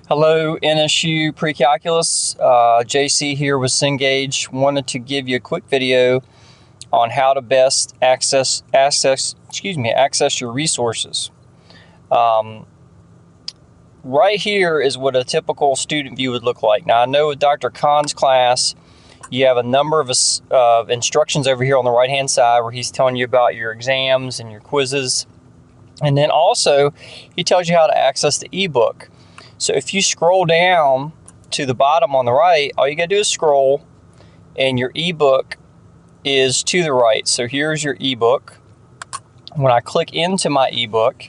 Hello, NSU Pre-Calculus. JC here with Cengage. Wanted to give you a quick video on how to best access your resources. Right here is what a typical student view would look like. Now, I know with Dr. Khan's class, you have a number of instructions over here on the right-hand side where he's telling you about your exams and your quizzes. And then also, he tells you how to access the ebook. So if you scroll down to the bottom on the right, all you gotta do is scroll, and your ebook is to the right. So here's your ebook. When I click into my ebook,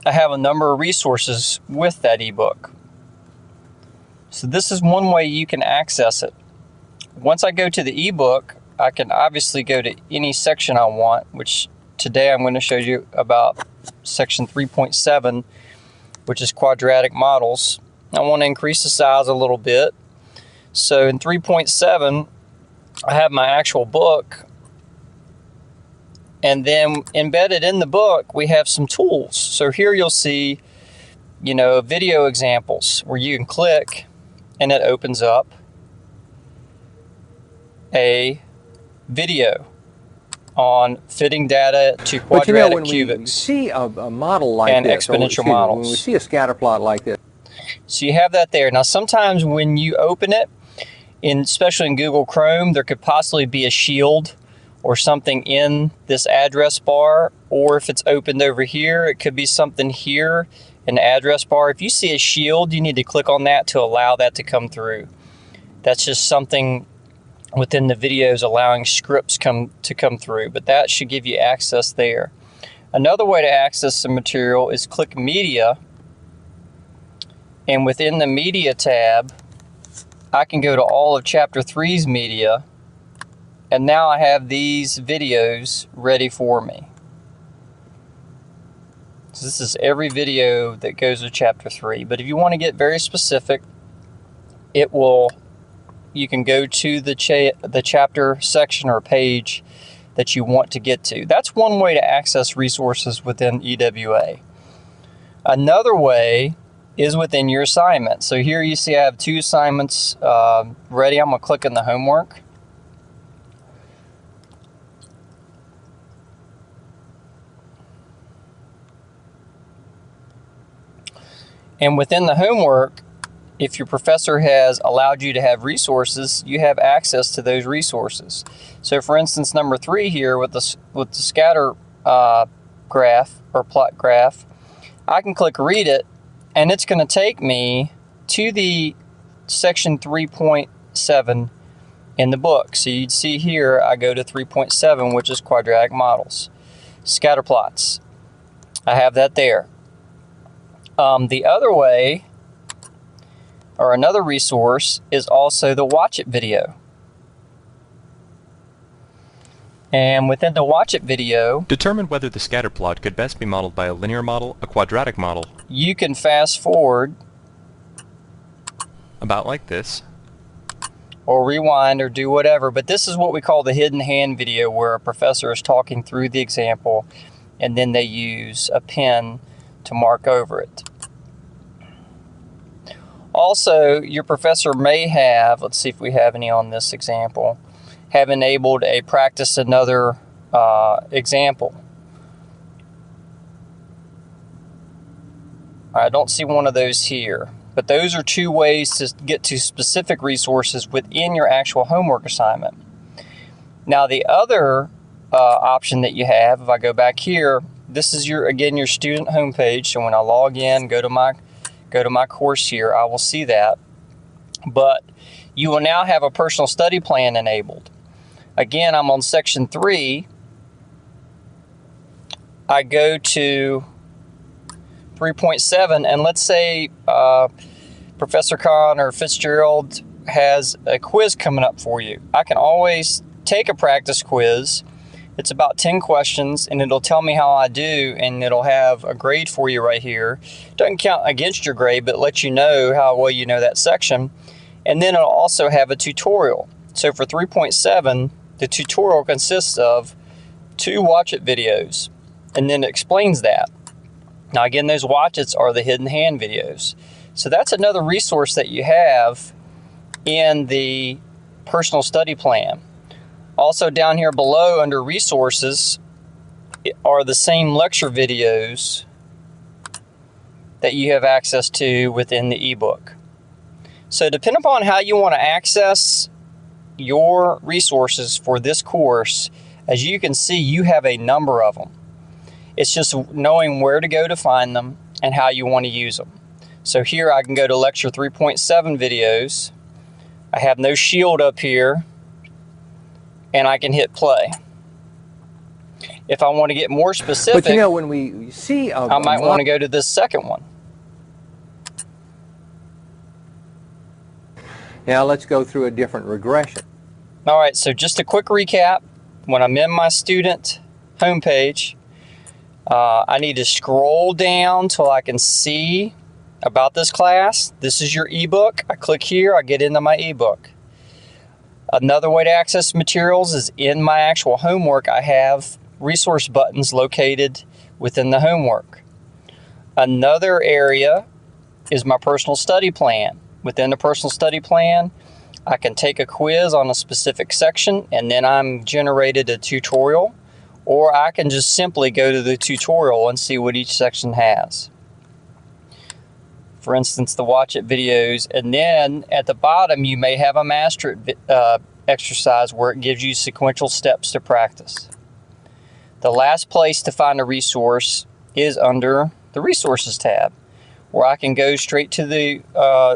I have a number of resources with that ebook. So this is one way you can access it. Once I go to the ebook, I can obviously go to any section I want, which today I'm going to show you about section 3.7, which is quadratic models. I want to increase the size a little bit. So in 3.7, I have my actual book. And then embedded in the book, we have some tools. So here you'll see, video examples where you can click and it opens up a video on fitting data to quadratic cubics. When we see a model like and this, exponential models. When we see a scatter plot like this. So you have that there. Now sometimes when you open it, especially in Google Chrome, there could possibly be a shield or something in this address bar, or if it's opened over here, it could be something here in the address bar. If you see a shield, you need to click on that to allow that to come through. That's just something within the videos allowing scripts to come through, but that should give you access there. Another way to access the material is click Media, and within the Media tab, I can go to all of Chapter 3's media, and now I have these videos ready for me. So this is every video that goes with Chapter 3, but if you want to get very specific, you can go to the chapter section or page that you want to get to. That's one way to access resources within EWA. Another way is within your assignment. So here you see I have 2 assignments ready. I'm going to click on the homework. And within the homework, if your professor has allowed you to have resources, you have access to those resources. So for instance, number 3 here with the scatter graph or plot graph, I can click read it, and it's going to take me to the section 3.7 in the book. So you'd see here, I go to 3.7, which is quadratic models. Scatter plots. I have that there. The other way, or another resource, is also the Watch It video. And within the Watch It video, determine whether the scatter plot could best be modeled by a linear model, a quadratic model. You can fast forward about like this, or rewind, or do whatever, but this is what we call the hidden hand video, where a professor is talking through the example and then they use a pen to mark over it. Also, your professor may have, let's see if we have any on this example, have enabled a practice another example. I don't see one of those here, but those are 2 ways to get to specific resources within your actual homework assignment. Now the other option that you have, if I go back here, this is again your student homepage. So when I log in, go to my course here, I will see that. But you will now have a personal study plan enabled. Again, I'm on section 3. I go to 3.7, and let's say Professor Khan or Fitzgerald has a quiz coming up for you. I can always take a practice quiz. It's about 10 questions, and it'll tell me how I do, and it'll have a grade for you right here. Doesn't count against your grade, but lets you know how well you know that section. And then it'll also have a tutorial. So for 3.7, the tutorial consists of 2 Watch It videos, and then it explains that. Now again, those watch-its are the hidden hand videos. So that's another resource that you have in the personal study plan. Also down here below under resources are the same lecture videos that you have access to within the ebook. So depending upon how you want to access your resources for this course, as you can see, you have a number of them. It's just knowing where to go to find them and how you want to use them. So here I can go to lecture 3.7 videos. I have no shield up here, and I can hit play. If I want to get more specific, but you know, when we see I might want to go to this second one. Now let's go through a different regression. All right, so just a quick recap. When I'm in my student homepage, I need to scroll down till I can see about this class. This is your ebook. I click here, I get into my ebook. Another way to access materials is in my actual homework. I have resource buttons located within the homework. Another area is my personal study plan. Within the personal study plan, I can take a quiz on a specific section and then I'm generated a tutorial, or I can just simply go to the tutorial and see what each section has. For instance, the watch it videos, and then at the bottom you may have a master it exercise where it gives you sequential steps to practice. The last place to find a resource is under the resources tab, where I can go straight to the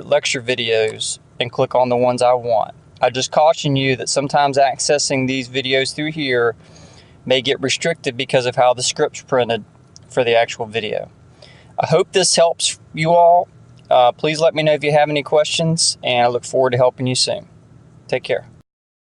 lecture videos and click on the ones I want. I just caution you that sometimes accessing these videos through here may get restricted because of how the script's printed for the actual video. I hope this helps you all. Please let me know if you have any questions, and I look forward to helping you soon. Take care.